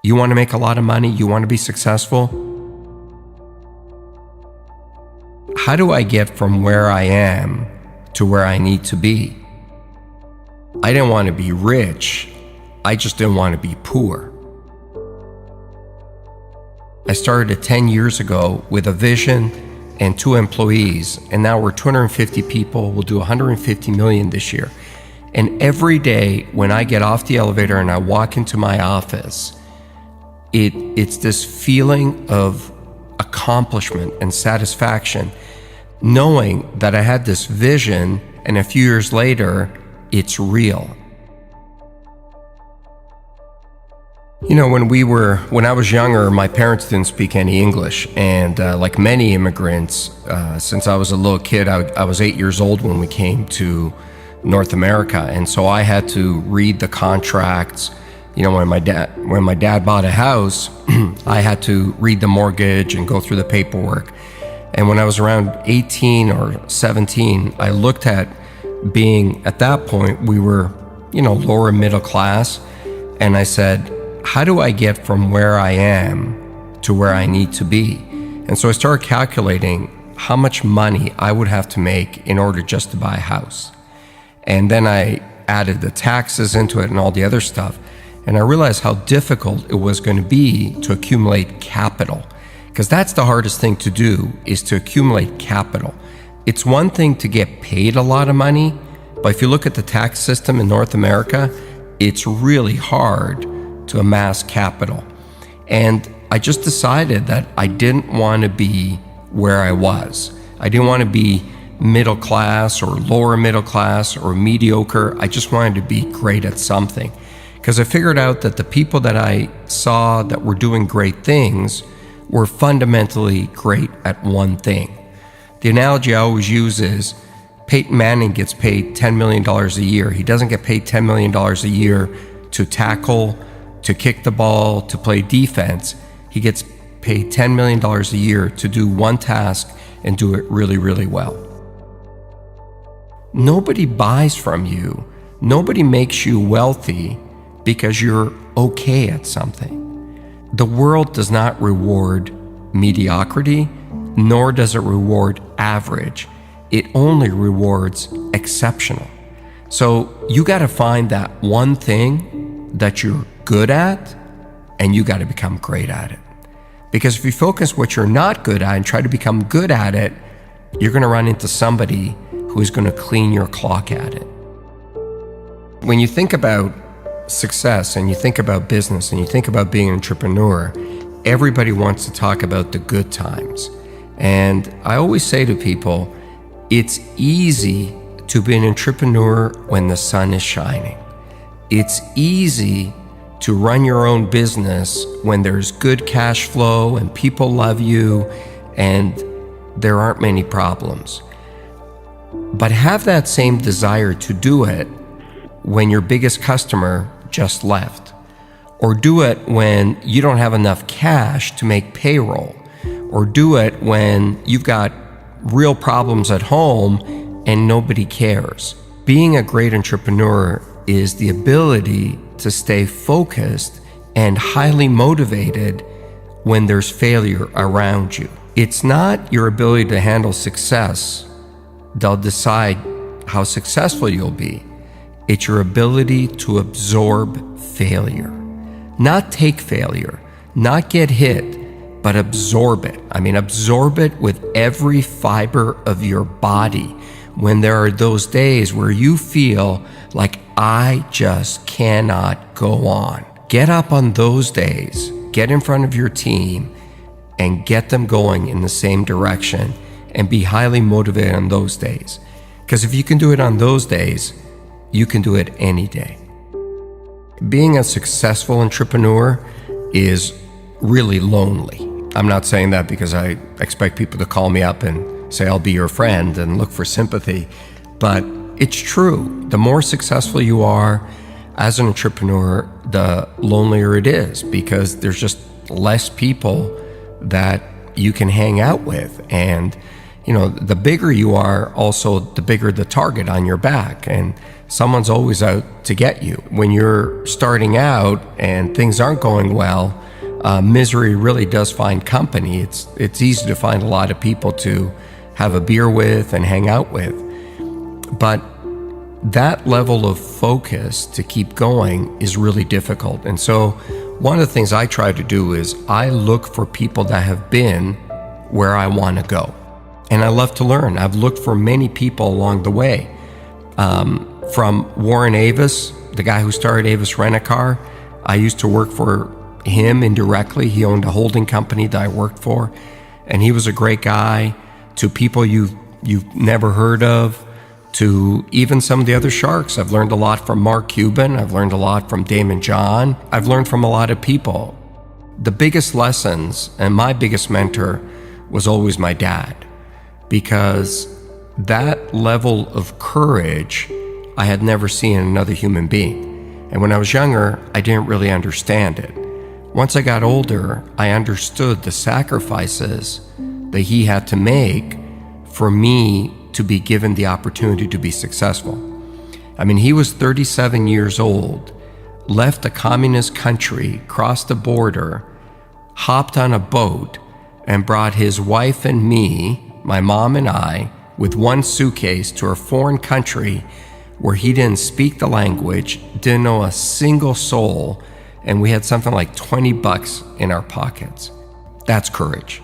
You want to make a lot of money? You want to be successful? How do I get from where I am to where I need to be? I didn't want to be rich. I just didn't want to be poor. I started 10 years ago with a vision and 2 employees, and now we're 250 people. We'll do 150 million this year. And every day when I get off the elevator and I walk into my office, it's this feeling of accomplishment and satisfaction, knowing that I had this vision and a few years later, it's real. You know, when I was younger, my parents didn't speak any English. And like many immigrants, since I was a little kid, I was 8 years old when we came to North America. And so I had to read the contracts. You know, when my dad bought a house, I had to read the mortgage and go through the paperwork. And when I was around 18 or 17, I looked at being, at that point, we were, lower middle class. And I said, how do I get from where I am to where I need to be? And so I started calculating how much money I would have to make in order just to buy a house. And then I added the taxes into it and all the other stuff. And I realized how difficult it was going to be to accumulate capital. Because that's the hardest thing to do, is to accumulate capital. It's one thing to get paid a lot of money, but if you look at the tax system in North America, it's really hard to amass capital. And I just decided that I didn't want to be where I was. I didn't want to be middle class or lower middle class or mediocre. I just wanted to be great at something. Because I figured out that the people that I saw that were doing great things were fundamentally great at one thing. The analogy I always use is Peyton Manning gets paid $10 million a year. He doesn't get paid $10 million a year to tackle, to kick the ball, to play defense. He gets paid $10 million a year to do one task and do it really, really well. Nobody buys from you. Nobody makes you wealthy because you're okay at something. The world does not reward mediocrity, nor does it reward average. It only rewards exceptional. So you got to find that one thing that you're good at, and you got to become great at it. Because if you focus what you're not good at and try to become good at it, you're going to run into somebody who is going to clean your clock at it. When you think about success and you think about business and you think about being an entrepreneur, everybody wants to talk about the good times. And I always say to people, it's easy to be an entrepreneur when the sun is shining. It's easy to run your own business when there's good cash flow and people love you and there aren't many problems. But have that same desire to do it when your biggest customer just left, or do it when you don't have enough cash to make payroll, or do it when you've got real problems at home and nobody cares. Being a great entrepreneur is the ability to stay focused and highly motivated when there's failure around you. It's not your ability to handle success that'll decide how successful you'll be. It's your ability to absorb failure. Not take failure, not get hit, but absorb it. I mean, absorb it with every fiber of your body. When there are those days where you feel like, I just cannot go on. Get up on those days, get in front of your team, and get them going in the same direction, and be highly motivated on those days. Because if you can do it on those days, you can do it any day. Being a successful entrepreneur is really lonely. I'm not saying that because I expect people to call me up and say, I'll be your friend and look for sympathy. But it's true. The more successful you are as an entrepreneur, the lonelier it is, because there's just less people that you can hang out with. And the bigger you are, also the bigger the target on your back, and someone's always out to get you. When you're starting out and things aren't going well, misery really does find company. It's easy to find a lot of people to have a beer with and hang out with. But that level of focus to keep going is really difficult. And so one of the things I try to do is I look for people that have been where I want to go. And I love to learn. I've looked for many people along the way. From Warren Avis, the guy who started Avis Rent-A-Car, I used to work for him indirectly. He owned a holding company that I worked for, and he was a great guy. To people you've never heard of, to even some of the other sharks. I've learned a lot from Mark Cuban. I've learned a lot from Damon John. I've learned from a lot of people. The biggest lessons, and my biggest mentor, was always my dad, because that level of courage I had never seen in another human being. And when I was younger, I didn't really understand it. Once I got older, I understood the sacrifices that he had to make for me to be given the opportunity to be successful. I mean, he was 37 years old, left a communist country, crossed the border, hopped on a boat, and brought his wife and me, my mom and I, with one suitcase to a foreign country where he didn't speak the language, didn't know a single soul, and we had something like $20 in our pockets. That's courage.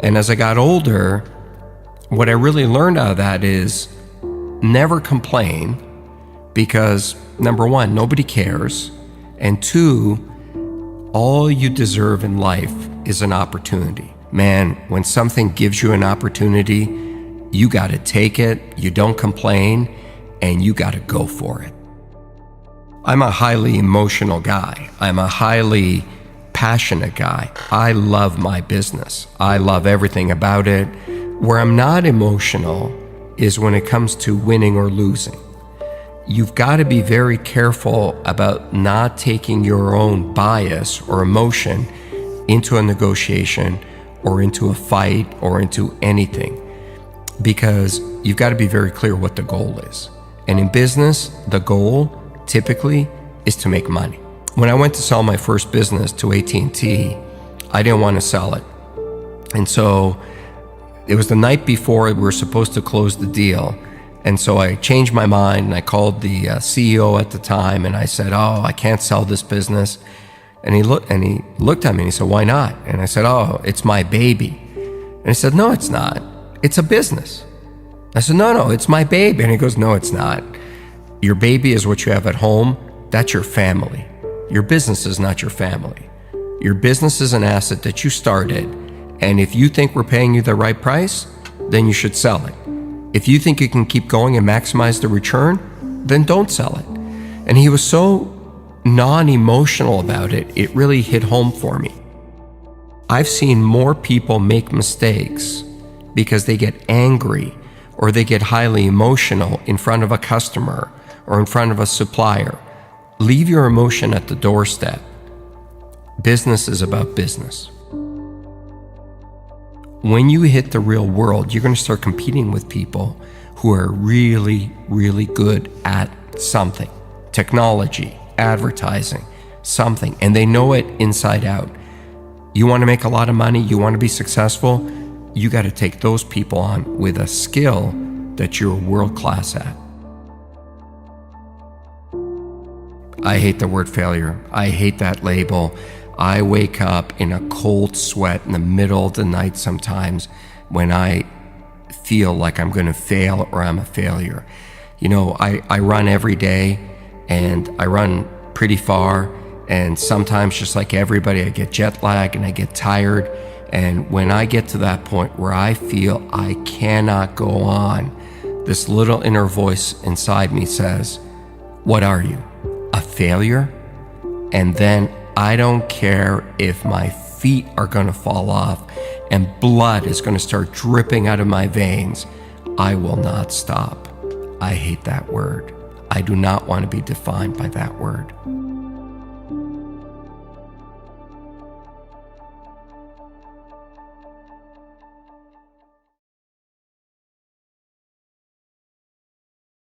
And as I got older, what I really learned out of that is never complain, because number one, nobody cares, and two, all you deserve in life is an opportunity. Man, when something gives you an opportunity, you got to take it, you don't complain, and you got to go for it. I'm a highly emotional guy. I'm a highly passionate guy. I love my business. I love everything about it. Where I'm not emotional is when it comes to winning or losing. You've got to be very careful about not taking your own bias or emotion into a negotiation or into a fight or into anything, because you've got to be very clear what the goal is. And in business, the goal typically is to make money. When I went to sell my first business to AT&T, I didn't want to sell it. And so it was the night before we were supposed to close the deal. And so I changed my mind and I called the CEO at the time and I said, I can't sell this business. And he looked at me and he said, why not? And I said, it's my baby. And he said, no, it's not. It's a business. I said, no, it's my baby. And he goes, no, it's not. Your baby is what you have at home. That's your family. Your business is not your family. Your business is an asset that you started. And if you think we're paying you the right price, then you should sell it. If you think you can keep going and maximize the return, then don't sell it. And he was so non-emotional about it, it really hit home for me. I've seen more people make mistakes because they get angry or they get highly emotional in front of a customer or in front of a supplier. Leave your emotion at the doorstep. Business is about business. When you hit the real world, you're going to start competing with people who are really, really good at something. Technology, advertising, something, and they know it inside out. You want to make a lot of money, you want to be successful, you got to take those people on with a skill that you're world class at. I hate the word failure. I hate that label. I wake up in a cold sweat in the middle of the night sometimes when I feel like I'm going to fail or I'm a failure. I run every day and I run pretty far, and sometimes, just like everybody, I get jet lag and I get tired. And when I get to that point where I feel I cannot go on, this little inner voice inside me says, "What are you? A failure?" And then I don't care if my feet are going to fall off and blood is going to start dripping out of my veins. I will not stop. I hate that word. I do not want to be defined by that word.